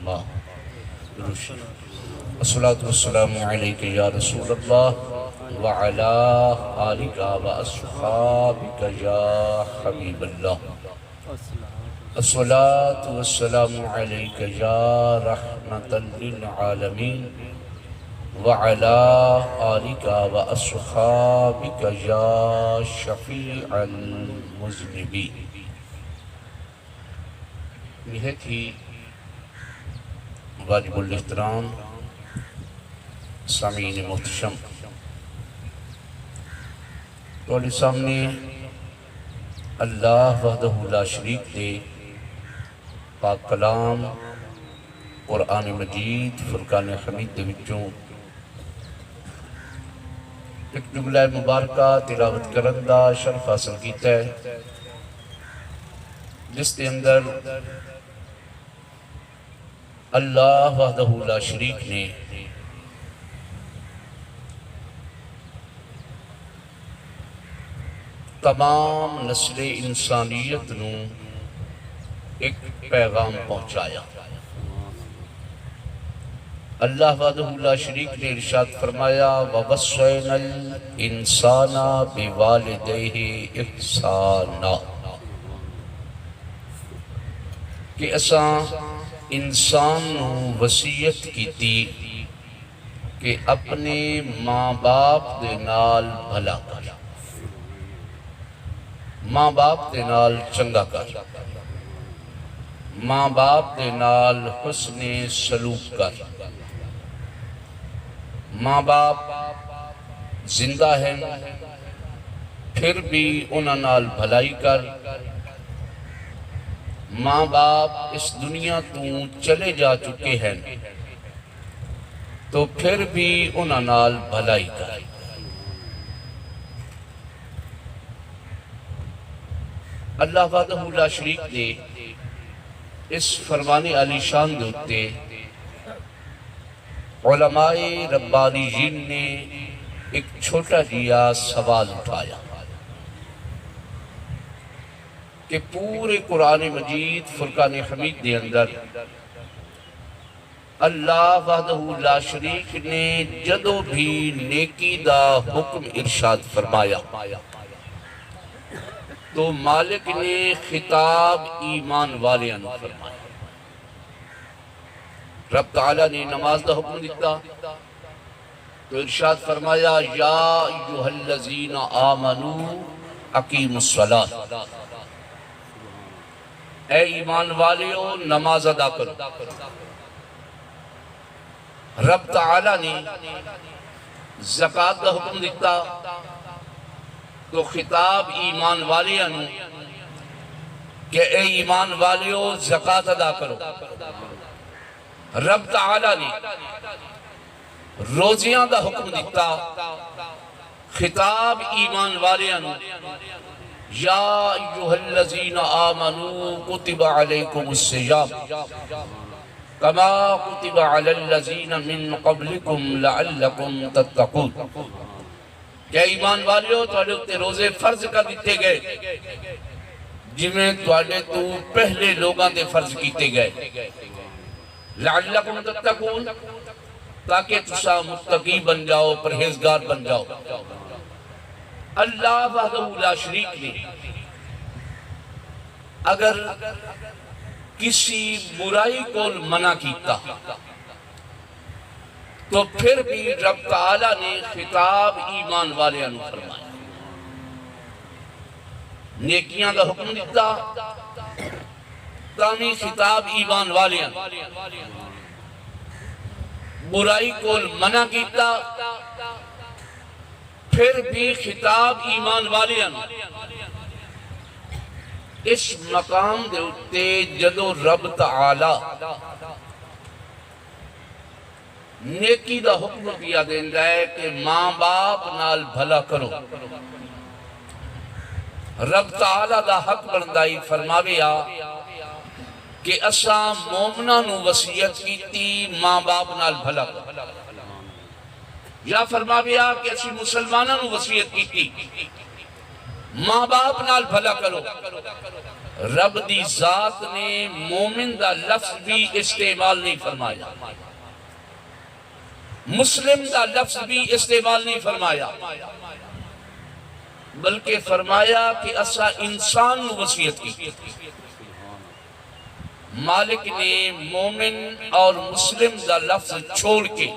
अल्लाह। अस्सलातु वस्सलामु अलैका या रसूलल्लाह व अला आलिका व अस्हाबिका या हबीबल्लाह। अस्सलातु वस्सलामु अलैका या रहमतल लिल आलमीन व अला आलिका व अस्हाबिका या शफीअल मुज़निबीन। निहायत ही वाजिबुल एहतराम सामीन मोहतरम, तो सामने अल्लाह वहदहु ला शरीक दे पाक कलाम कुरान मजीद फुरकान हमीद दे विचों एक जुमला मुबारका तिलावत करन दा शरफ हासिल कीता है, जिस दे अंदर अल्लाह वहदहु ला शरीक ने तमाम नस्ल इंसानियत नू एक पैगाम पहुँचाया। अल्लाह वहदहु ला शरीक ने इरशाद फरमाया ववस्सैनल इंसाना बिवालिदैहि इहसाना, कि असां इंसान नू वसीयत कीती कि अपने माँ बाप दे नाल भला कर, माँ बाप दे नाल चंगा कर, माँ बाप दे नाल हुस्ने सलूक कर। माँ बाप जिंदा हैं फिर भी उन्हां नाल भलाई कर, माँ बाप इस दुनिया तू चले जा चुके हैं तो फिर भी उन्हां नाल भलाई कर। अल्लाह वहदहु ला शरीक ने इस फरमाने आलीशान दे उत्ते उलमाए रब्बानीयीन ने एक छोटा जिया सवाल उठाया कि पूरे कुरान मजीद फुरकान हमीद के अंदर अल्लाह वहदहु ला शरीक ने जदों भी नेकी दा हुक्म इरशाद फरमाया तो मालिक ने खिताब ईमान वाले फरमाया। रब ताला ने नमाज का हुक्म दिता तो इरशाद फरमाया या अय्युहल्लज़ीना आमनू अकीमुस्सलात, ए ईमान वालियो नमाज अदा करो। रब ताला ने ज़कात का हुक्म दिता तो खिताब ईमान वालियां नू कि ए ईमान वालियो ज़कात अदा करो। रब ताला ने रोजियां का हुक्म दिता, खिताब ईमान वालियां नू या अय्युहल्लज़ीना आमनू कुतिबा अलैकुमुस्सियाम कमा कुतिबा अलल्लज़ीना मिन क़ब्लिकुम लअल्लकुम तत्तक़ून। क्या ईमान वालियो तुहाडे उत्ते रोजे फर्ज कर दिते गए जिवें तुहाडे तो पहले लोगां ते फर्ज कीते गए। लअल्लकुम तत्तक़ून, ताकि तुसा मुत्तकी बन जाओ, परहेजगार बन जाओ। अल्लाह वहदहु ला शरीक ने अगर किसी बुराई को मना कीता तो फिर भी रब ताला ने खिताब ईमान वालियां नू फरमाया। नेकियां का हुक्म दिता तामी खिताब ईमान वालियां, बुराई को मना कीता फिर भी खिताब ईमान वालियां। इस मकाम दे उत्ते जदों रब ताला नेकी दा हुक्म दिया देंदा है कि मां बाप नाल भला करो, रब ताला दा हक बनदा ही फरमावेया कि असा मोमना नू वसीयत कीती मां बाप नाल भला करो, या फरमावेया कि असी मुसलमाना नू वसीयत कीती मां बाप नाल भला करो। रब दी जात ने मोमिन दा लफ्ज भी इस्तेमाल नहीं फरमाया, मुस्लिम दा लफ्ज भी इस्तेमाल नहीं फरमाया, बल्कि फरमाया कि असा इंसान नू वसीयत की। मालिक ने मोमिन और मुस्लिम दा लफ्ज छोड़ के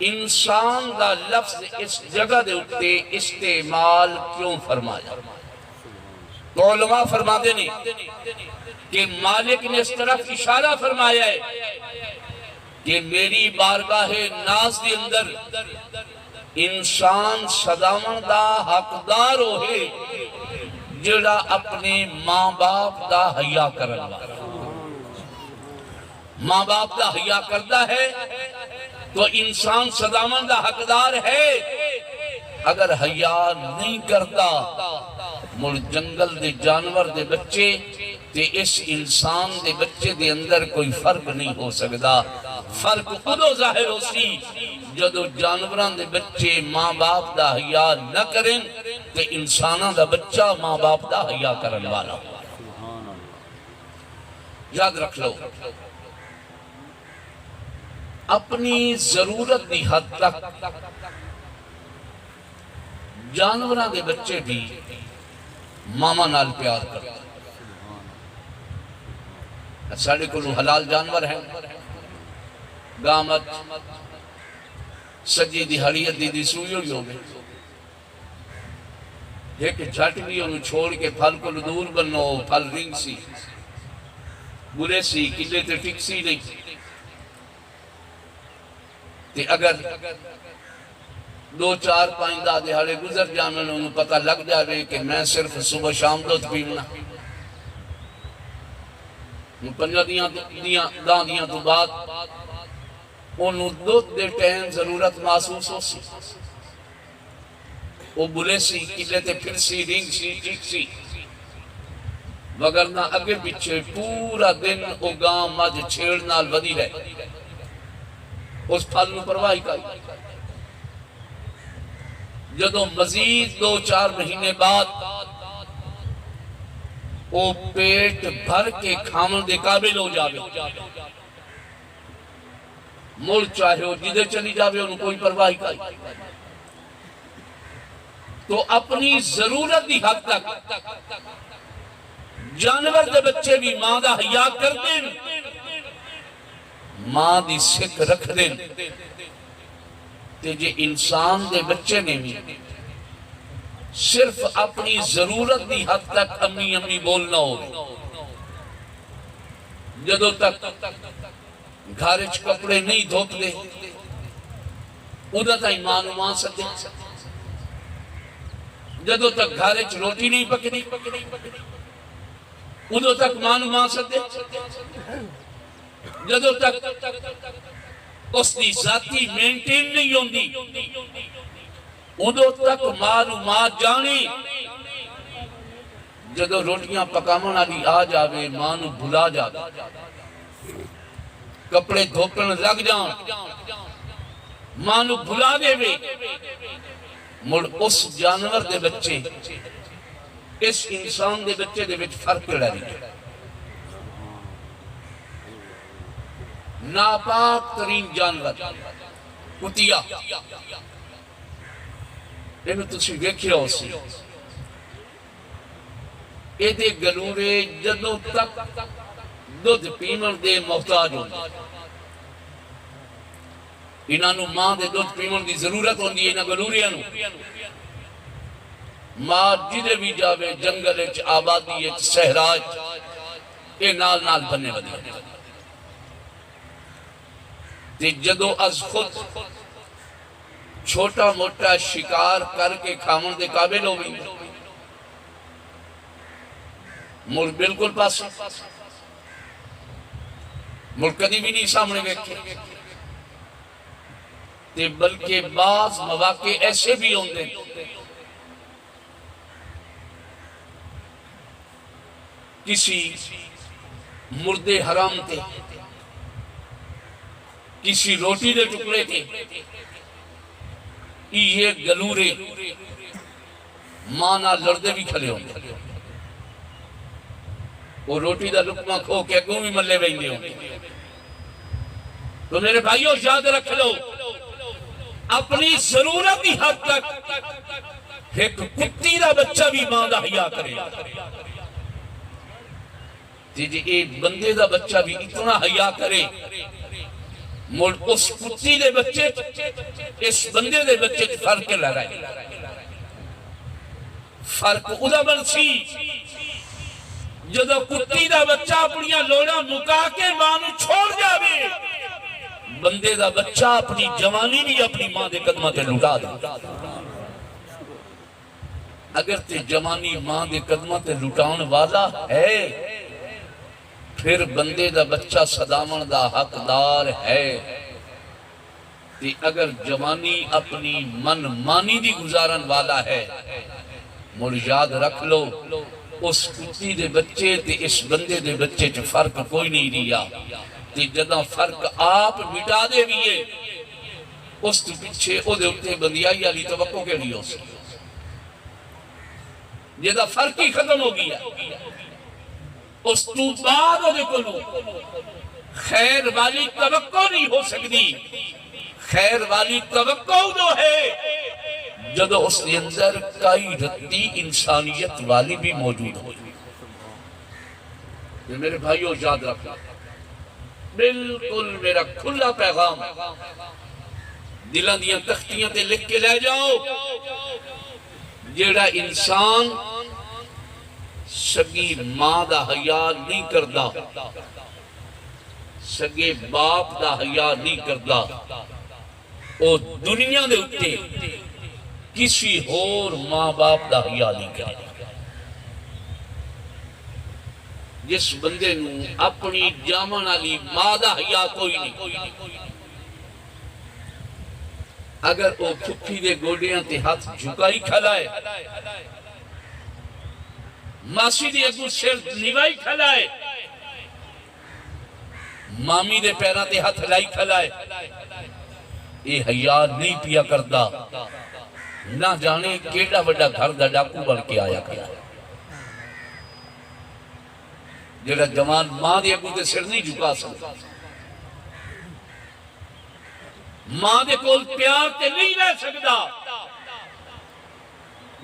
इंसान दा लफ्ज इस जगह दे उत्ते इस्तेमाल क्यों फरमाया? तो उलमा फरमाते ने कि मालिक ने इस तरफ इशारा फरमाया है कि मेरी बारगाह नाज के अंदर इंसान सदावन दा हकदार होए जेड़ा अपने मां बाप दा हया करन वाला। मां बाप दा हया करता है तो इंसान सदावन दा हकदार है। अगर हया नहीं करता मुड़ जंगल दे जानवर दे बच्चे ते इस इंसान दे बच्चे दे अंदर कोई फर्क नहीं हो सकता। फर्क उदो जाहिर हो सी जदों जानवरां दे बच्चे मां बाप दा हया न करें ते इंसानां दा बच्चा मां बाप दा हया करन वाला। याद रख लो, अपनी जरूरत की हद तक जानवरां दे बच्चे भी मामा नाल प्यार करते। साढ़े को हलाल जानवर है, गामत सजी दिहाड़ी अद्धी दी सूई हुई हो गई, एक झट भी उन्हें छोड़ के फल को दूर बनो। फल रिंग सी बुरे सी किले ते टिक सी नहीं ते अगर 2-4-5 दा दिहाड़े गुजर जाने उन्हें पता लग जाए कि मैं सिर्फ सुबह शाम दूध पीना, 15 दियां तो बाद उन्होंने दूध के टाइम जरूरत महसूस हो सी। वो बुले सी किले ते फिर सी रिंग सी ठीक सी, वगरना अगे पिछे पूरा दिन वो गां मझ छेड़ नाल वधी रहे, उस फल नूं परवाह कर। जदों मजीद 2-4 महीने बाद वो पेट भर के खावन के काबिल हो जाए, मुड़ चाहे वो जिदे चली जाए उन्हें कोई परवाह कर। तो अपनी जरूरत की हद तक जानवर के बच्चे भी मां का हया करते, मां की सिख रखते। ते जे इंसान के बच्चे ने भी सिर्फ अपनी जरूरत की हद तक अम्मी अम्मी बोलना हो, जदों तक घर च कपड़े नहीं धोते उदा तक मां नूं मां सदे, जदों तक घर च रोटी नहीं पकनी उदों तक मां नूं मां सदे, जदों तक उसकी जाति मेंटेन नहीं होती उदों तक मां नूं मां जाने। जदों रोटियां पकावन वाली आ जाए मां नूं भुला जाए, कपड़े धोपन लग जान मां नूं भुला देवे, मुड़ उस जानवर के बच्चे इस इंसान के बच्चे दे विच फर्क रही। नापाक तरीन जानवर कुतिया, इन्हू तुसीं वेखिया हो सी, इहदे गलूरे जदों तक दुध पीवन दे मोहताज होंदे, इन्हां नूं मां दे दुध पीवन की जरूरत होंदी है। इन्हां गलूरियां नूं मां जिदे भी जावे जंगल च आबादी च सहरा च ये नाल नाल बन्ने वधी ते जदों अज खुद छोटा मोटा शिकार करके खावन के काबिल हो गई मुड़ बिल्कुल पास मुड़ कभी भी नहीं सामने वेखे। ते बल्कि बाज मौके ऐसे भी होंगे किसी मुर्दे हराम थे, किसी रोटी के टुकड़े थे, ये गलूरे मां नाल लड़ते भी खड़े होंगे। वो रोटी का लुकमा खो के अगू भी मल्ले बहते हो। तो मेरे भाइयों याद रख लो, अपनी जरूरत की हद तक एक कुत्ती का बच्चा भी मां का हया करे। जी एक बंदे का बच्चा भी इतना हया करे, मुड़ उस कुत्ती के बच्चे इस बंदे के बच्चे फर्क लगाए। फर्क उदा बनसी जदों कुत्ती का बच्चा अपनी लोड़ा मुका के मां नूं छोड़ जावे, बंदे का बच्चा अपनी जवानी भी अपनी मां के कदमां ते लुटा दे। अगर ते जवानी मां के कदमां ते लुटाउण वाला है, फिर बंदे का बच्चा सदावण का हकदार है। ते अगर जवानी अपनी मन मानी दी गुजारन वाला है, मुड़ याद रख लो, उस कुत्ती दे बच्चे ते इस बंदे दे बच्चे च फर्क कोई नहीं रहा। ते जदा फर्क आप मिटा दे भी है, उस पिछे ओदे उत्ते बंदियाई वाली तवक्को केड़ी हो सी, जेदा फर्क ही खत्म हो गया। उस तू बाद ओदे कोलों खैर वाली तवक्को नहीं हो सकती। खैर वाली तवक्को जो है जदों उसके अंदर कई रत्ती इंसानियत वाली भी मौजूद हो। मेरे भाइयों याद रखना, बिल्कुल मेरा खुला पैगाम दिलों दी तख्तियां ते लिख के ले जाओ। जेड़ा इंसान सगी मां का हया नहीं करता, सगे बाप का हया नहीं करता, वो दुनिया के उत्ते किसी होर मां बाप का हया नहीं करता। जिस बंदे नूं अपनी जामन वाली मां का हया कोई नहीं, अगर वो फुफी के गोडियां ते हाथ झुकाई खलाए, मासी दी अगू सिर निवाई खलाए, मामी दे पैरों ते हाथ लाई खलाए, ये हया नहीं पिया करता। ना जाने केड़ा बड़ा घर का डाकू बन के आया करा। जेड़ा जवान मां दे अगू ते सिर नहीं झुका सकता, मां दे कोल प्यार ते नहीं रह सकता,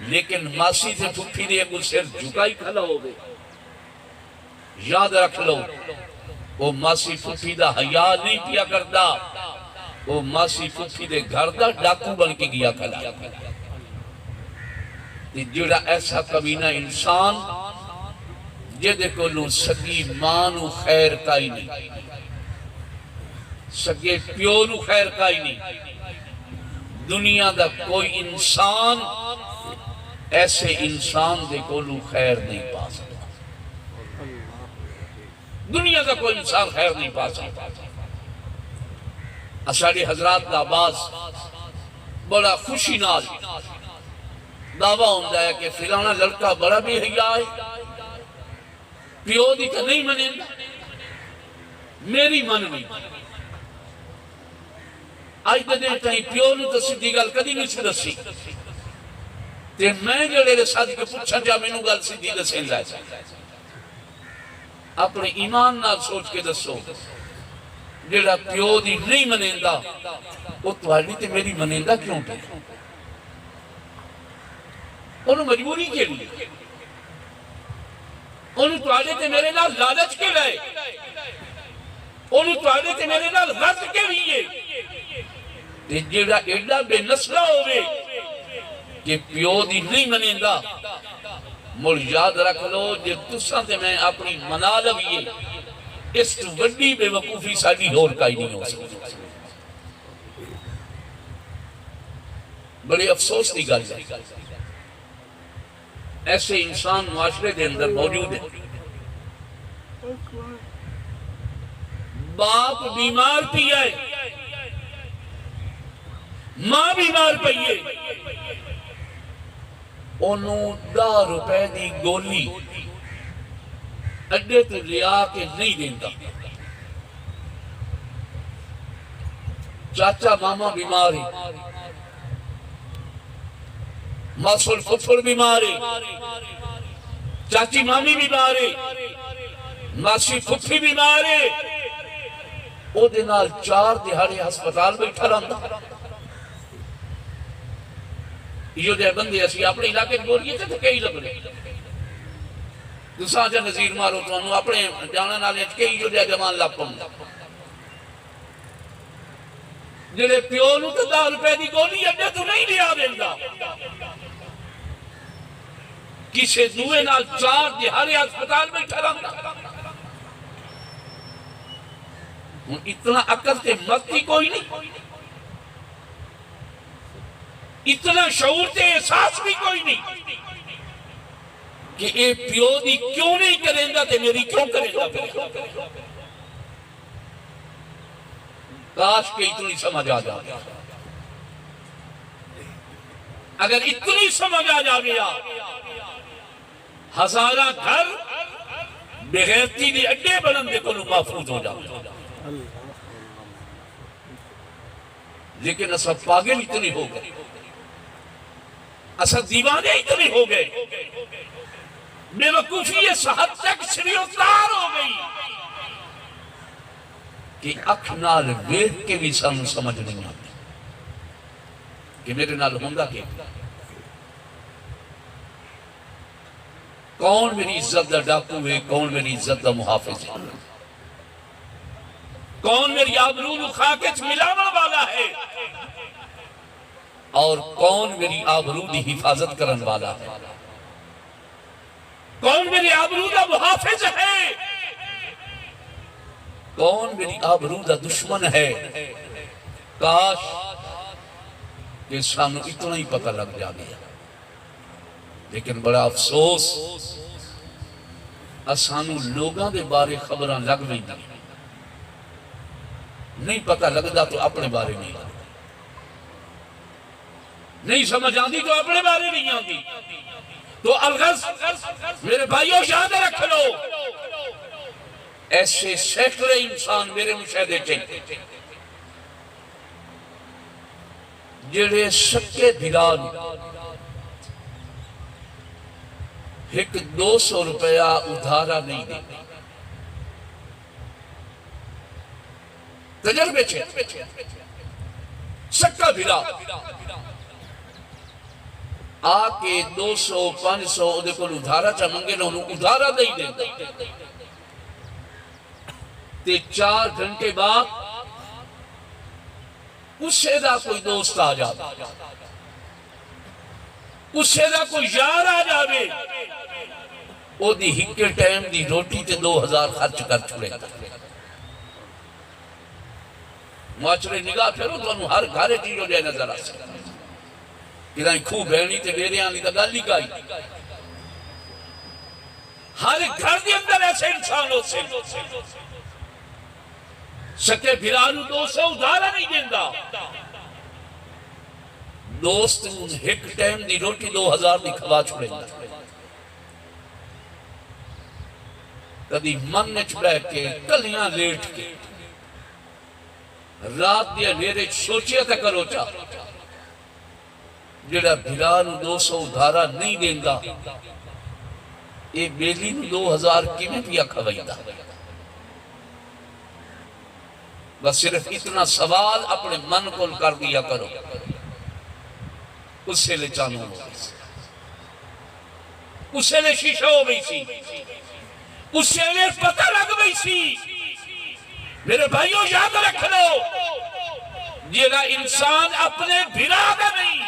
लेकिन मासी से फुफी दे अगू सिर झुकाई खड़ा हो गए। याद रख लो, वो मासी फुफी दा हया नहीं पिया करता, वो मासी फुफी दे घर दा डाकू बन के गया खड़ा। जेड़ा ऐसा कमीना इंसान जेदे कोलों सगी मां नूं खैर काई नहीं, सगे प्यो नूं खैर काई नहीं, दुनिया दा कोई इंसान ऐसे इंसान दे कोलों खैर नहीं पा सकता। दुनिया का कोई इंसान खैर नहीं पा सकता। असाड़ी हजरात का आवाज बड़ा खुशी नाल दावा होता है कि फिलाना लड़का बड़ा भी हया है, प्यो दी तो नहीं मनेगा, मेरी मन नहीं। अज के दिन कहीं प्यो नूं तो सीधी गल कदी नहीं सी दसी, ते मैं जेड़े सद के पूछा जा मैनू गल सीधी दसे लै, अपने ईमान नाल सोच के दसो, जेड़ा प्यो दी नहीं मनेंदा वो तुहाडी ते मेरी मनेंदा क्यों पे? ओनू मजबूरी केड़ी है? ओनू तुहाडे ते मेरे नाल लालच के लाए? ओनू तुहाडे ते मेरे नाल रज के भी है? ते जेड़ा एडा बेनस्ला होवे कि प्यो दी नहीं मनेंदा, मुड़ याद रख लो, जे तुसां ते मैं अपनी मना लवीए, इस वड्डी बेवकूफी साडी होर काई नहीं हो सकती। बड़े अफसोस की गल है, ऐसे इंसान मुआशरे के अंदर मौजूद है। बाप बीमार पिया है, मां बीमार पई है, ओनू 10 रुपए की गोली अड्डे तो लिया के नहीं देता। चाचा मामा बीमार है, मासूल फुफड़ बीमार है, चाची मामी बीमार है, मासी फुफी बीमार है, ओदे नाल 4 दिहाड़े हस्पताल बैठा रहा। यो जे बंदे असी अपने इलाके बोलिए तो कई लगने दूसरा जा नजीर मारो तो अपने जाने नाले कई जो जमान ला पाऊंगा जेड़े प्यो नूं तो 10 रुपए की गोली अड्डे तू नहीं लिया देंदा, किसी दूए नाल 4 दिहाड़े अस्पताल बैठा रहा। इतना अकल ते मस्ती कोई नहीं, इतना शऊर ते एहसास भी कोई नहीं कि ये प्यो दी क्यों नहीं करेंदा ते मेरी क्यों करेंदा। काश के इतनी समझ आ जाए, अगर इतनी समझ आ जा गया हजारा घर बेगैरती के अड्डे बनने को महफूज हो जाए। लेकिन असा पागल इतने हो गए, असा दीवाने इतने हो गए, बेवकूफी इस हद तक श्रीउतार हो गई कि अख नाल वेख के भी सानू समझ नहीं आती कि मेरे नाल होंदा कि कौन मेरी इज्जत का डाकू है, कौन मेरी इज्जत का मुहाफिज है, कौन मेरी आबरू नूं खा के मिलावन वाला है और कौन मेरी आबरू की हिफाजत करने वाला है, कौन मेरी आबरू का मुहाफिज है, कौन मेरी आबरू का दुश्मन है। काश कि सानू इतना ही पता लग जा गया, लेकिन बड़ा अफसोस सानू लोगों के बारे खबर लग गई नहीं पता लगता तो अपने बारे नहीं लगता, नहीं समझ आती तो अपने बारे नहीं आती। तो अलगज मेरे भाइयों याद रख लो, ऐसे सैकड़े इंसान मेरे मुशाहदे च जेड़े सच्चे बिलाल एक 200 रुपया उधारा नहीं देते। तजर्बे सक्का बिला आके 200 500 ओदे कोल उधारा च मंगे ना उधारा नहीं देता ते 4 घंटे बाद उससे दा कोई दोस्त आ जाता, उससे दा कोई यार आ जावे, ओदी हिक्के टाइम दी रोटी ते 2000 खर्च कर छुड़े। माचरे निगाह फेरो तो हर घर चीज हो जाए नजर आ सकता, खूह बहनी ते बेरियां दी गल ही गाई। हर घर के अंदर ऐसे इंसान हो से सके फिरानू 200 उधारा नहीं देता, दोस्त एक टाइम दी रोटी 2000 की खवा छुड़ेगा। कभी मन में बैठ के कलियां लेट के रात के अंधेरे सोचिया तो करो चा जेड़ा बिलाल 200 उधारा नहीं देंदा ये बेली 2000 किवें पिया खवाईदा। बस सिर्फ इतना सवाल अपने मन को कर दिया करो, उससे ले चालू हो गई, उससे ले शीशा हो गई सी, उससे ले पता लग गई सी। मेरे भाइयों याद रख लो, जेड़ा इंसान अपने भिरा का नहीं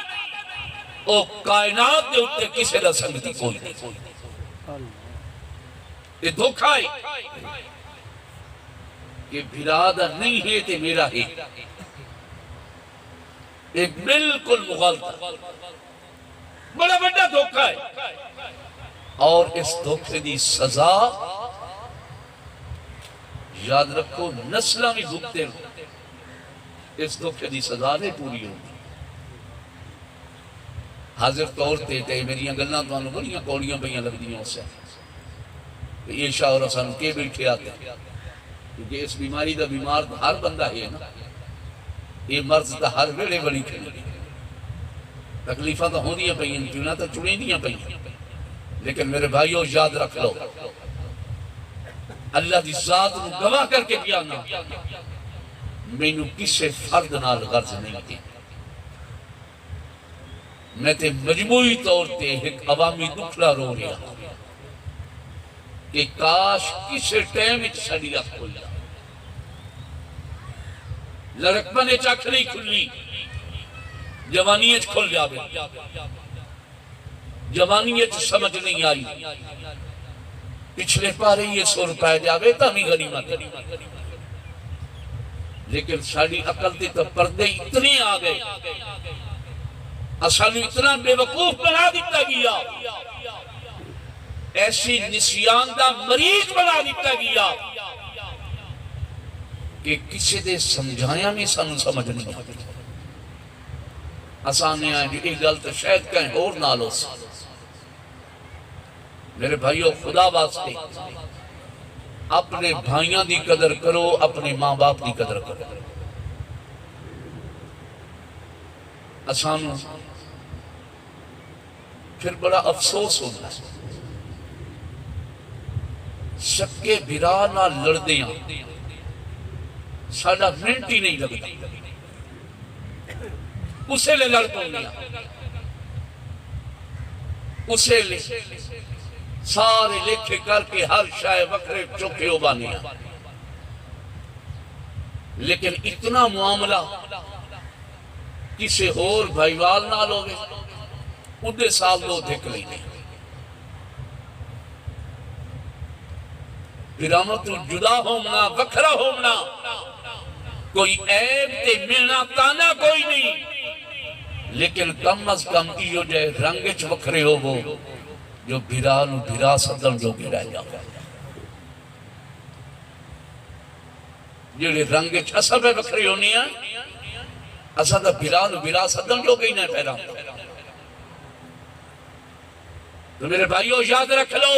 वो कायनात के उत्ते किसी का संगति कोई नहीं। ये धोखा है कि भिरादा नहीं है ते मेरा है, ये बिल्कुल मुगलत बड़ा बड़ा धोखा है। और इस धोखे की सजा याद रखो नस्ल भी भुगते हो, इस धोखे की सजा नहीं पूरी होगी। हाजिर तौर पर मेरिया गल्लां तुहानू बड़ियां कौड़ियां पईयां लगदियां उस ये शाह और सानू के बैठे आते, क्योंकि इस बीमारी का बीमार हर बंदा है ना, ये मर्ज तो हर वेले बनी खड़ी, तकलीफा तो होंदियां पईयां, चुना तो चुनेंदियां पईयां, लेकिन मेरे भाइयों याद रख लो, अल्लाह की जात को गवाह करके किया ना, मैनू किसी फर्द नाल गर्ज नहीं थी। मैं ते मजमूई तौर पे एक अवामी दुखड़ा रो रहा कि काश किसी टाइम साड़ी अख खुल जाए, लड़कपन अख नहीं खुली, जवानी खुल जाए, जवानी समझ नहीं आई, पिछले पारे ये सुर पै जाए तो भी गनीमत। लेकिन साड़ी अकल के तो पर्दे इतने आ गए, असानू इतना बेवकूफ बना दिता गया, ऐसी निसियान का मरीज बना दिता गया कि किसी दे समझाया भी सानू समझ नहीं आती। असाने ये गल तो शायद कहीं और नाल हो। मेरे भाइयों, खुदा वास्ते अपने भाइयों की कदर करो, अपने मां बाप की कदर करो। असानू फिर बड़ा अफसोस होता है, सक्के भिरा नाल लड़दे साडा मिनट ही नहीं लगता, उसे ले लड़ पौंदे, उसे ले सारे लेखे करके हर शाय वखरे चौके उबाने। लेकिन इतना मामला किसी होर भाईवाल नाल होवे, उदे साल लो देख लेने, बिरामो तू जुदा होना, वखरा होना, कोई ऐब ते मिलना ताना कोई नहीं, लेकिन कम अज कम इो जे रंग च वखरे होवो जो भिरा नू भिरा सदन जोगे रह जाओ। जेड़े रंग च असा पे वखरे होने, असा तो भिरा नू भिरा सदन जोगे ही ना पैदा। तो मेरे भाइयों याद रख लो,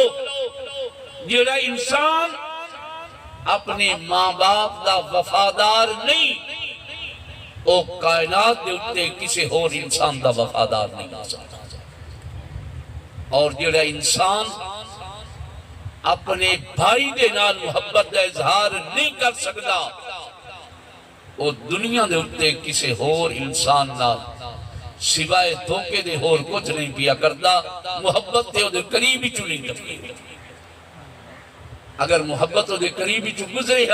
जेड़ा इंसान अपने मां बाप का वफादार नहीं, वो कायनात के उत्ते किसी होर इंसान का वफादार नहीं हो सकता। और जेड़ा इंसान अपने भाई के नाल मुहब्बत का इजहार नहीं कर सकता, वो दुनिया के उत्ते किसी होर इंसान नाल सिवाय धोखे दे होर कुछ नहीं पिया करता। मुहब्बत ते ओदे करीब ही चुनी लगती। अगर मुहब्बत ओदे करीब ही चु गुजरे,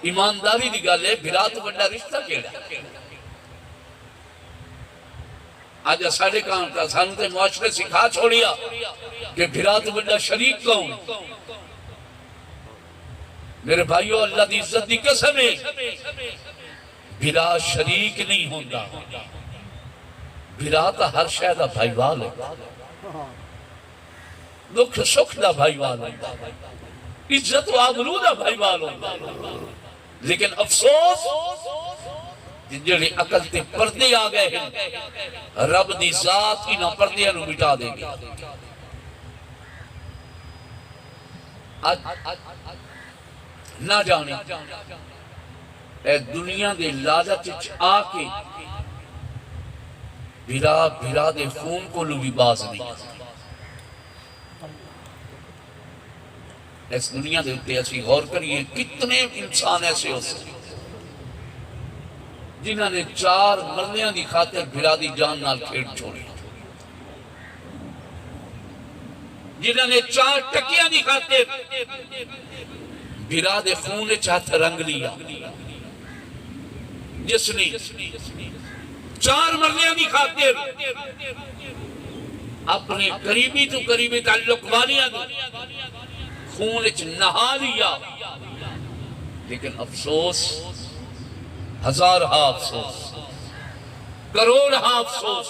ईमानदारी की गल है, भिरा तो बड़ा रिश्ता केड़ा। आज साढ़े काम का सानू ते मुआशरे सिखा छोड़िया कि भिरा तो बड़ा शरीक कौन। मेरे भाइयों, अल्लाह की इज्जत की कसम है, भिरा शरीक नहीं होता, भिरा तो हर शय का भाईवाल है, दुख सुख का भाईवाल है, इज्जत आबरू का भाईवाल होता। लेकिन अफसोस जेड़े अकल ते पर्दे आ गए हैं, रब दी जात इन्हां पर्दियां नूं मिटा देगी। ना जाने ए दुनिया के लालच आके भिरा भिरा दे खून को भी बाज नहीं। इस दुनिया के उत्ते असीं गौर करिए, कितने इंसान ऐसे हो सकते जिन्होंने 4 मरलियां की खातिर भिरा की जान नाल खेड छोड़ी, जिन्होंने 4 टकियां की खातिर भिरा दे खून च हथ रंग लिया, जिसने 4 मरलियां की खातिर अपने करीबी तो करीबी ताल्लुक वालियां खून च नहा लिया। लेकिन अफसोस, हजार हा अफसोस, करोड़ हा अफसोस,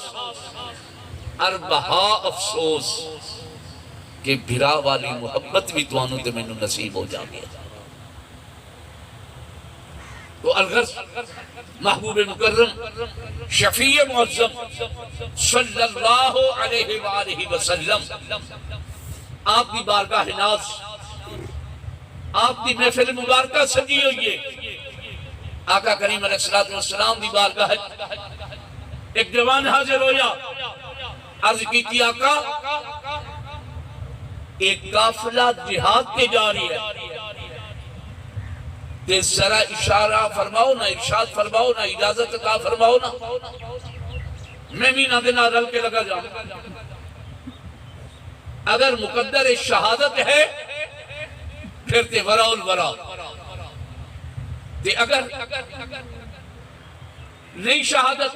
अरब हा अफसोस कि भिरा वाली मुहब्बत भी तुहानू ते मैनू नसीब हो जाए। तो अलगर्ज महबूब मुकर्रम शफीए मुअज़्ज़म सल्लल्लाहु अलैहि वसल्लम आपकी बारगाह नाज़, आपकी महफिल मुबारक सजी हुई है। आका करीम अलैहिस्सलातु वस्सलाम की बारगाह एक जवान हाजिर होया, अर्ज की आका एक काफिला जिहाद के जा रही है, ते जरा इशारा फरमाओ ना, इरशाद फरमाओ ना, इजाजत का फरमाओ ना, मैं भी ना देना रल के लगा जाऊं। अगर मुकद्दर शहादत है फिर ते वराउल वरा, ते अगर नहीं शहादत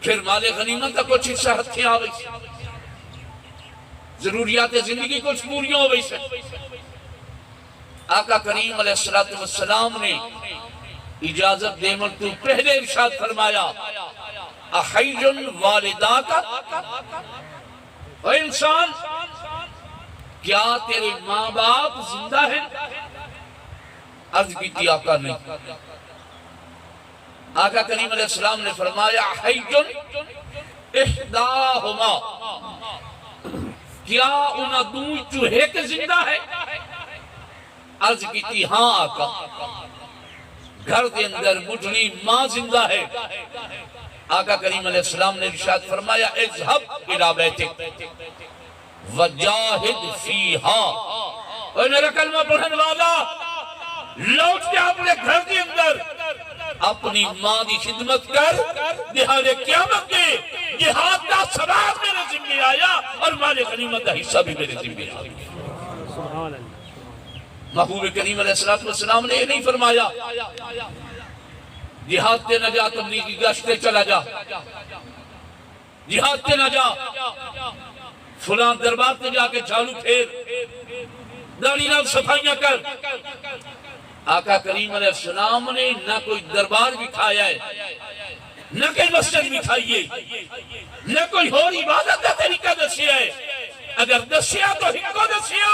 फिर माले गनीमत का कुछ हिस्सा हथे आ गई, जरूरियात जिंदगी कुछ पूरी हो गई से। आका करीम अलैहिस्सलाम ने इजाजत देवन तो पहले इरशाद फरमाया, अहय्युन वालिदाका, ओ इंसान क्या तेरे माँ बाप जिंदा है? अर्ज की आका नहीं। आका करीम अलैहिस्सलाम ने फरमाया, अहय्युन इहदाहुमा, क्या उन दू चूहे के जिंदा है? अर्ज की हाँ आका। घर के अंदर बुढ़ी मां जिंदा है। आका करीम अलैहिस्सलाम ने इरशाद फरमाया, इज़हब इला बैतिक वजाहिद फीहा, और मेरा कलमा पढ़ने वाला लौट के अपने घर के अंदर अपनी मां की खिदमत कर, दिहाड़े क़यामत के जिहाद का सवाब मेरे जिम्मे आया और माले गनीमत का हिस्सा भी मेरे जिम्मे आया। महबूब करीम अलैहिस्सलाम ने नहीं फरमाया जिहाद ते न जा, तबलीगी गश्ते चला जा, जिहाद ते न जा, फुलां दरबार ते जाके झाड़ू फेर, दाढ़ी नाल सफाइयां कर। आका करीम अलैहिस्सलाम ने न कोई दरबार बिठाया है, न कोई मस्जिद बिठाई है, न कोई और इबादत का तरीका दसिया है। अगर दसिया तो हिको दसिया,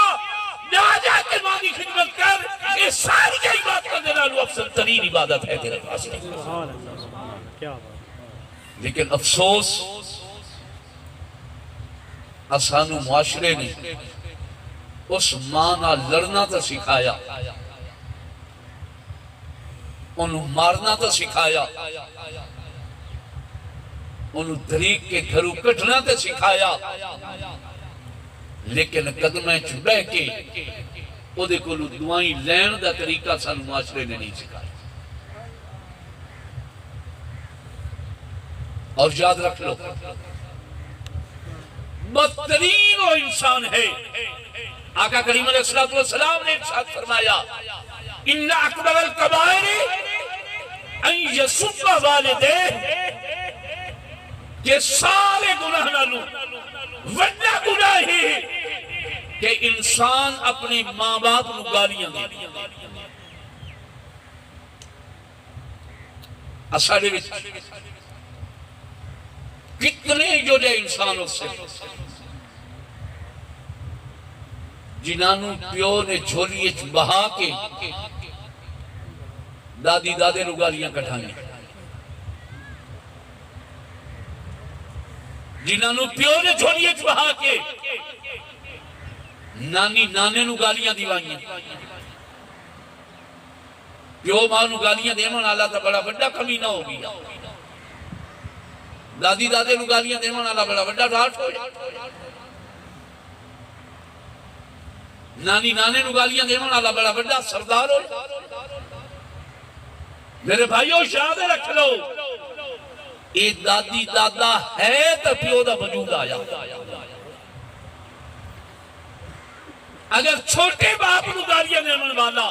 जाके मां की खिदमत कर, ये सारी की बात करने वालों अफसल तरीन इबादत है तेरे पास। लेकिन अफसोस असानू मुआशरे ने उस मां नाल लड़ना तो सिखाया, उन्हें मारना तो सिखाया, उन्हें तरीक के घरों कटना तो सिखाया, लेकिन कदम च बह के ओदे कोलों दुआई लैन का तरीका सानू मुआशरे ने नहीं सिखाया। और याद रख लो, बदतरीन वो इंसान है। आका करीम अलैहिस्सलाम ने इरशाद फरमाया, इन्ना अकबरल कबाइरि अन यसुब्बा वालिदैहि, के सारे गुनाह नालों वड्डा गुनाह है कि इंसान अपने मां बाप को गालियां दे। असाडे विच कितने जो इंसान उससे जिन्होंने प्यो ने झोली बहा के दादी दादे नूं गालियां कढ़ाई, जिन्होंने प्यो ने झोली बहा के नानी नाने नूं गालियां दिवाइयां। प्यो मां नूं गालियां देवन वाला तो बड़ा बड़ा कमीना हो गया, दादी दादे नूं गालियां देवन वाला बड़ा बड़ा राठ हो गया, नानी नाने नूं गालियां देवन वाला बड़ा बड़ा सरदार हो। मेरे भाइयों याद रख लो, ये दादी दादा है तो प्यो का वजूद आया। अगर छोटे बाप नूं गालियां देवन वाला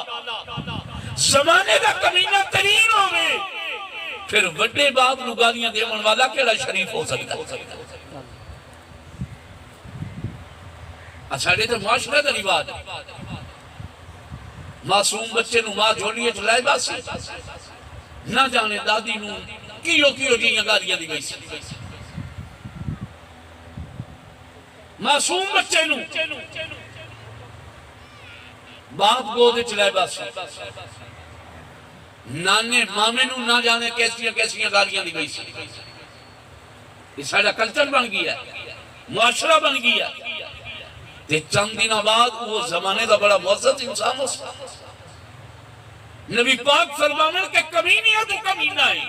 जमाने का कमीना तरीन होवे, फिर बड़े बाप नूं गालियां देवन वाला केड़ा शरीफ हो सकता है? साडे तो मुआशरे का रिवाज, मासूम बच्चे नूं मां झोलिए च लै बासी, ना जाने दादी नूं कियो कियो जिहियां गालियां दी गई। मासूम बच्चे नूं बाप गोद च लै बासी, नाने मामे नूं ना जाने कैसियां कैसियां गालियां दी गई। ये साडा कल्चर बन गया, मुआशरा बन गया। ते चंद दिन बाद वो जमाने का बड़ा मुअज़्ज़ज़ इंसान हो। नबी पाक फरमावन के कमीनी है तो कमीना है,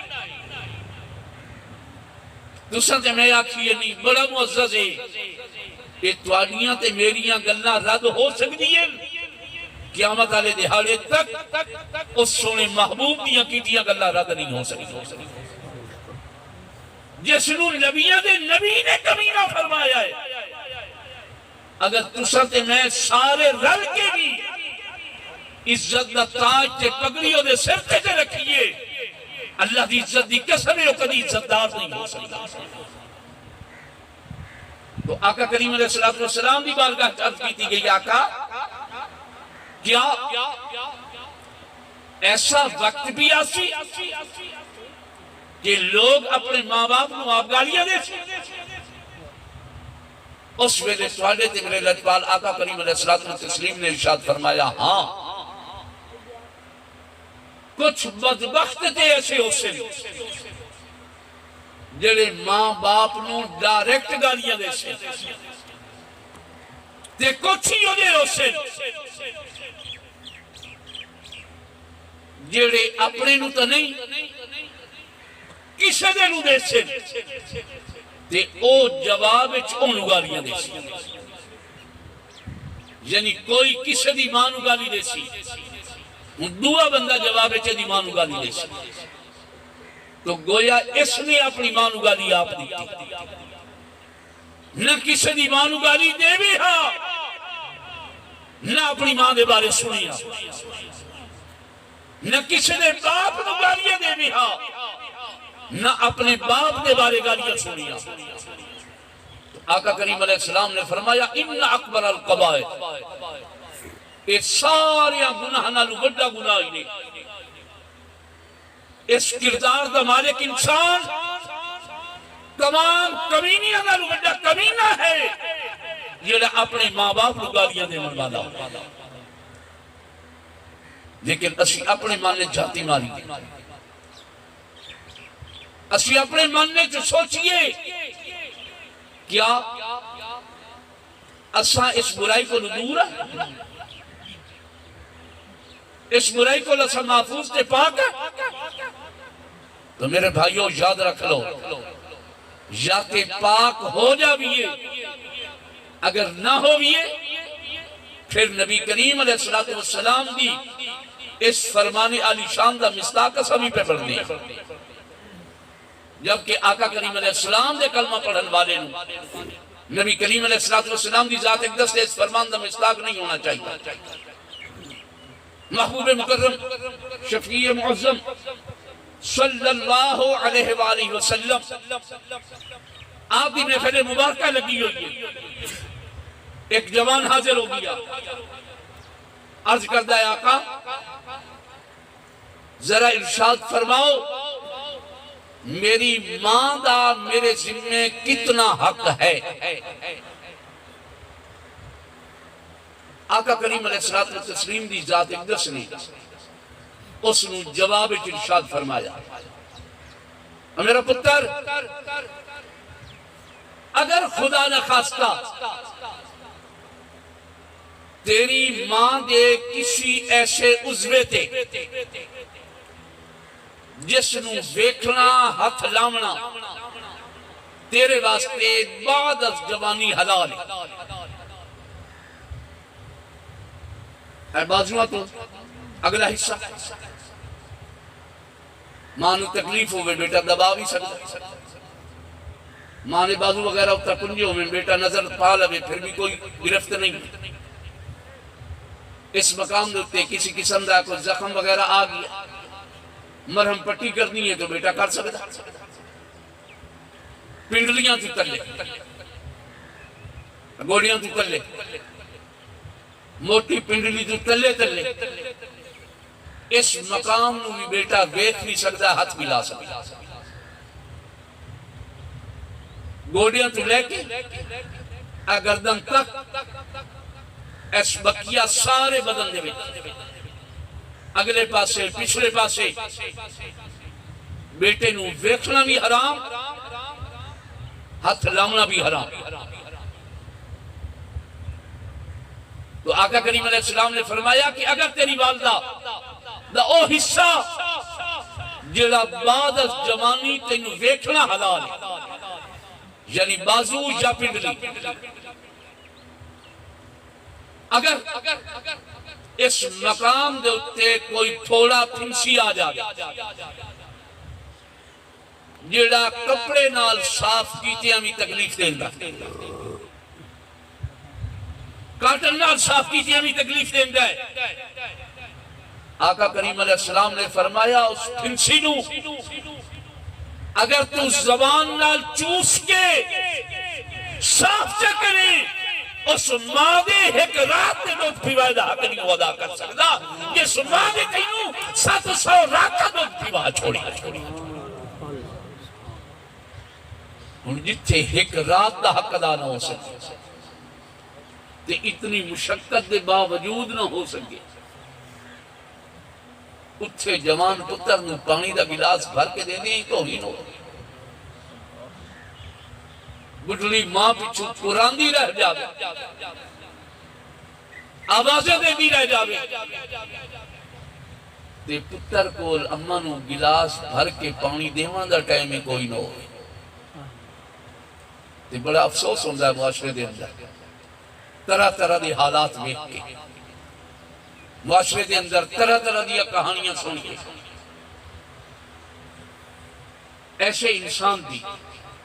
तुसा ते मैं आखिए नहीं बड़ा मुअज़्ज़ज़ है। ये तुहाडियां ते मेरियां गल्लां रद्द हो सकदियां क़यामत वाले दिहाड़े तक उस सोने महबूब दियां कीतियां गल्लां रद्द नहीं हो सकदी जिसनू नबियां दे नबी ने कमीना फरमाया है। अगर तुसा ते मैं सारे रल के भी इज्जत दा ताज ते पगड़ी ओदे सिर ते रखिए, अल्लाह दी इज्जत दी कसम है कदी इज्जतदार नहीं हो सकता। तो आका करीम अलैहिस्सलातु वस्सलाम दी बारगाह में अर्ज की गई, आका क्या ऐसा वक्त भी आसी कि लोग अपने मां बाप को आप गालियां दे, उस वेले तुहाडे ते मेरे लजपाल आका करीम अलैहिस्सलातु वस्सलाम ने इरशाद फरमाया, हाँ कुछ बदबख्त ते ऐसे होसे जेड़े मां बाप नू डायरेक्ट गालियां दे से, ते कुछ ही ओदे होसे जेड़े अपने नू तो नहीं किसे दे नू दे से, ते ओ जवाब विच ओनू गालियां दे से। यानी कोई किसे दी मां नू गाली दे सी, दूआ बंदा जवाब विच दी मां नू गाली दे सी, तो गोया इसने अपनी मां नू गाली आप दी, न किसी दी मां नू गाली दे भी हाँ, न अपनी मां दे बारे सुनी, न किसी दे बाप नू गालियां दे भी हाँ, न अपने बाप दे बारे गालियां सुनी। आका करीम अलैहिस्सलाम ने फरमाया, इन्ना अकबर अल कबाइर, ये सारे गुनाह नालू वड्डा गुनाह ही नहीं। इस किरदार का मालिक इंसान तमाम कमीनियां नालू वड्डा कमीना है जेड़ा अपने मां बाप को गालियां देने वाला। लेकिन असी अपने मन में जाती मारी, असी अपने मन में जो सोचिए क्या असा इस बुराई को दूर है, इस बुराई को असा महफूज ते पाक है। तो मेरे भाइयों याद रख लो, या ते पाक हो जाइए, अगर ना होइए फिर नबी करीम अलैहिस्सलातु वस्सलाम दी इस फरमाने आली शान दा मिस्ताक सभी पे पढ़नी, जबकि आका करीम अलैहिस्सलाम दे कलमा पढ़न वाले नबी करीम अलैहिस्सलातु वस्सलाम दी जात अक़दस दे इस फरमान दा मिस्ताक नहीं होना चाहिए। महबूब मुकर्रम शफीए मुअज़्ज़म सल्लल्लाहु अलैहि वसल्लम आप की महफिल मुबारक लगी हुई है, एक जवान हाजिर हो गया, अर्ज करता है, आका जरा इरशाद फरमाओ मेरी मां दा मेरे जिम्मे कितना हक है। आका करीम अलैहिस्सलातु वस्सलाम दी जात अक़दस ने उसनु जवाब इरशाद फरमाया, मेरा पुत्र अगर खुदा न खास्ता तेरी मां दे किसी ऐसे उज़वे ते जिसनू वेखना हथ लावना तेरे वास्ते बाद जवानी हलाल है। बाजुआ तो अगला हिस्सा मां नू तकलीफ हो बेटा दबा भी सकता, मां ने बाजू वगैरह उत्तर कुंजे हो बेटा नजर पा लवे फिर भी कोई गिरफ्त नहीं। इस मकाम के उत्ते किसी किस्म का कोई जख्म वगैरह आ गया, मरहम पट्टी करनी है तो बेटा कर सकता, पिंडलियां तू तले, गोलियां तू तले, मोटी पिंडली तू तले तले, इस मकाम नू भी बेटा वेख भी सकता, हाथ भी ला सकता। गोलियां तू लेके गर्दन तक इस बकिया सारे बदन दे अगले पासे पिछले पासे बेटे नू वेखना भी हराम, हाथ लावना भी हराम। तो आका करीम अलैहिस्सलाम ने फरमाया कि अगर तेरी वालदा दा ओ हिस्सा जेड़ा बाद जवानी तेनू वेखना हलाल है, यानी बाजू या पिंडली, अगर इस मकाम के उत्ते कोई थोड़ा फिंसी आ जाए जेड़ा कपड़े नाल साफ कीतियां भी तकलीफ देंदा, काटन नाल साफ कीतियां भी तकलीफ देंदा है। आका करीम अलैहिस्सलाम ने फरमाया उस फिंसी नू अगर तू जबान नाल चूस के साफ च करे उस मां दे एक रात दे दूध पीवा दा हक नहीं अदा कर सकदा। जिस मां ने तैनू 700 रात का दूध पीवा छोड़ी हुण जिथे एक रात का हक अदा ना हो सके ते इतनी मुशक्कत के बावजूद ना हो सके उत्थे जवान पुत्र नू पानी का गिलास भर के दे दी तो ही नो बुढ़ली मां पिछू पुरांदी रह जावे, आवाजें देती रह जावे ते पुत्र कोल अम्मा नू गिलास भर के पानी देवन दा टाइम ही कोई ना हो। ते बड़ा अफसोस होंदा है मुआशरे दे अंदर तरह तरह के हालात देख के, मुआशरे के अंदर तरह तरह दी कहानियां सुन के। ऐसे इंसान भी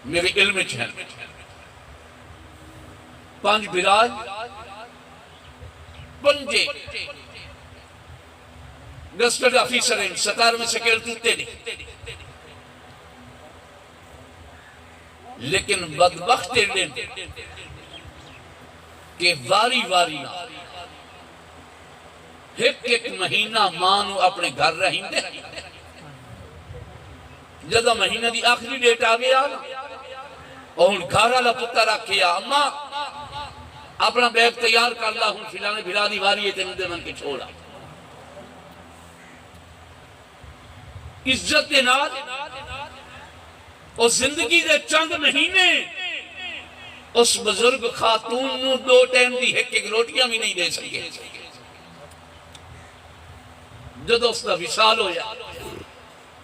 मेरे इल्म च हैं, 5 बिराज 5 गस्टड ऑफिसर हैं, 17वें स्केल टूटे नहीं, लेकिन बदबख्त के वारी वारी एक महीना मां नू अपने घर रहिंदे, जदों महीने की आखिरी डेट आ गया और घर वाला पुत्र आखिया अम्मा अपना बैग तैयार कर ला, हूं फिलाने फिला दी वारी है तेन मन के छोड़ा। इज्जत के नाल और जिंदगी के चंद महीने उस बुजुर्ग खातून नू 2 टाइम की एक रोटियां भी नहीं दे सके। जदों उसका विशाल होया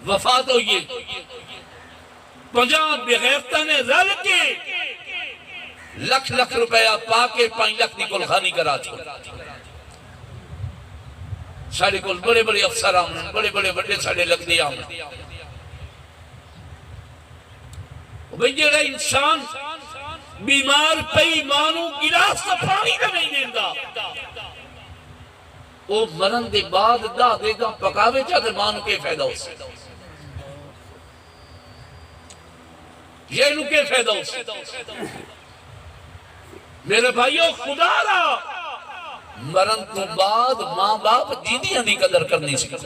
वफात हुई, 50 बेगैरता ने रल के लख लख रुपया पा के 5 लाख की कुलखानी करा छोड़। साढ़े को बड़े बड़े अफसर आने, बड़े बड़े बड़े साढ़े लगते आने। भाई जेड़ा इंसान बीमार पई मां नू गिलास का पानी का नहीं देंदा, वो मरण के बाद दा देगा पकावे चाहे मां नू के फायदा हो सकता, ये नू के फायदा हो सकता। मेरे भाइयों खुदा रा मरण तो बाद मां बाप दीदियां दी कदर करनी सीखो।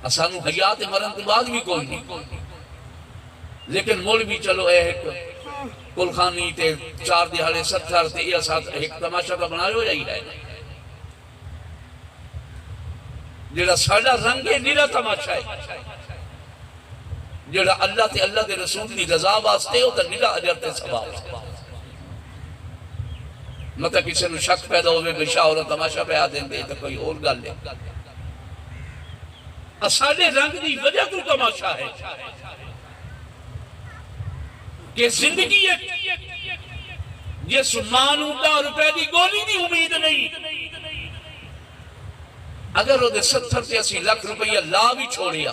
सानू हयात मरण के बाद भी कोई नहीं, लेकिन मुल भी चलो एक कुलखानी ते 4 दिहाड़े 70 ते या 7 एक तमाशा का बनाया हो जाई है जेड़ा साडा रंग है निरा तमाशा है। जेड़ा अल्लाह ते अल्लाह दे रसूल दी रजा वास्ते हो तो निरा अजर ते सवाब। मतलब किसी को शक पैदा हो बेशा और तमाशा पे आ देंगे तो कोई और गल है। साडे रंग की वजह तो तमाशा है कि जिंदगी जिस मां नू 10 रुपए की गोली की उम्मीद नहीं, अगर वो 70 से 80 लाख रुपया ला भी छोड़िया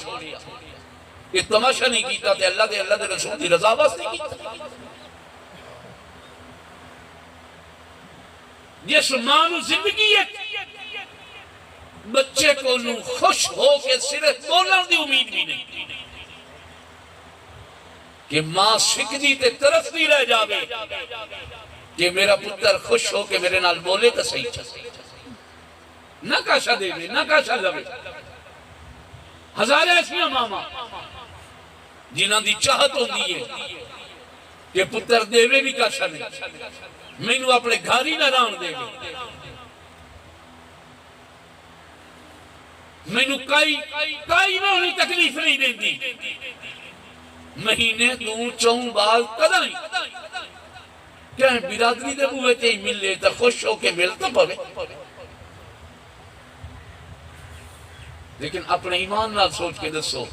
ये तमाशा नहीं किया तो अल्लाह दे रसूल की रजा वास्ते कीता। जिस मां नू जिंदगी बच्चे को खुश हो के सिर्फ बोलने की उम्मीद भी नहीं कि मां सिकदी ते तरफदी रह जावे कि मेरा पुत्र खुश हो के मेरे नाल बोले तो सही ना काशा देवे ना काशा लवे। हजारे ऐसिया मामा जिन्हों की चाहत होती है कि पुत्र देवे भी काशा नहीं, मैनू अपने घर ही ना रहन देवे, मैनू कई ना उन्हें तकलीफ नहीं देती, महीने 2-4 बाल कदा नहीं क्या बिरादरी के बूहे ते मिले तो खुश होके मिल तो पवे, लेकिन अपने ईमान नाल सोच के दसो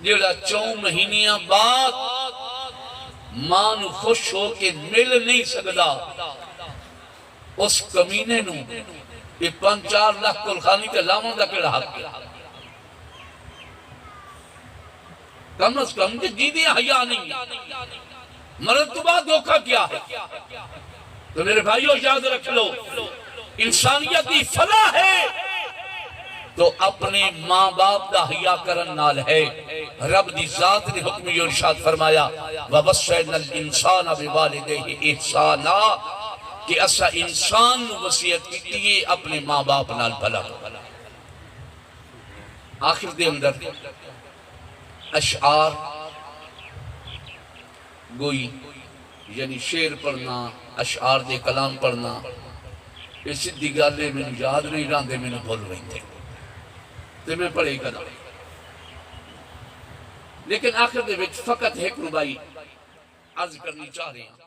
जेड़ा 4 महीनिया बाद मां नू खुश हो के मिल नहीं सकता उस कमीने नू ये 5-4 लाख कुलखानी ते लावन दा केड़ा हक है? कम अज कम जीदी हया नहीं, मरद तो बाद धोखा क्या है? तो मेरे भाइयों याद रख लो, इंसानियत की फलाह है तो अपने मां बाप का हया करन नाल है। रब दी जात ने हुक्म यो इरशाद फरमाया वबस्सरनल इंसाना बिवालिदैहि इहसाना कि असा इंसान नू वसीयत की है अपने मां बाप नाल भला। आखिर दे अंदर अशआर गोई यानी शेर पढ़ना, अशआर दे कलाम पढ़ना, ये सीधी गल है मैनू याद नहीं रहते, मैनू भुल रही तो मैं पढ़े करा। लेकिन आखिर दे विच फकत एक रुबाई अर्ज करनी चाह रही हूं।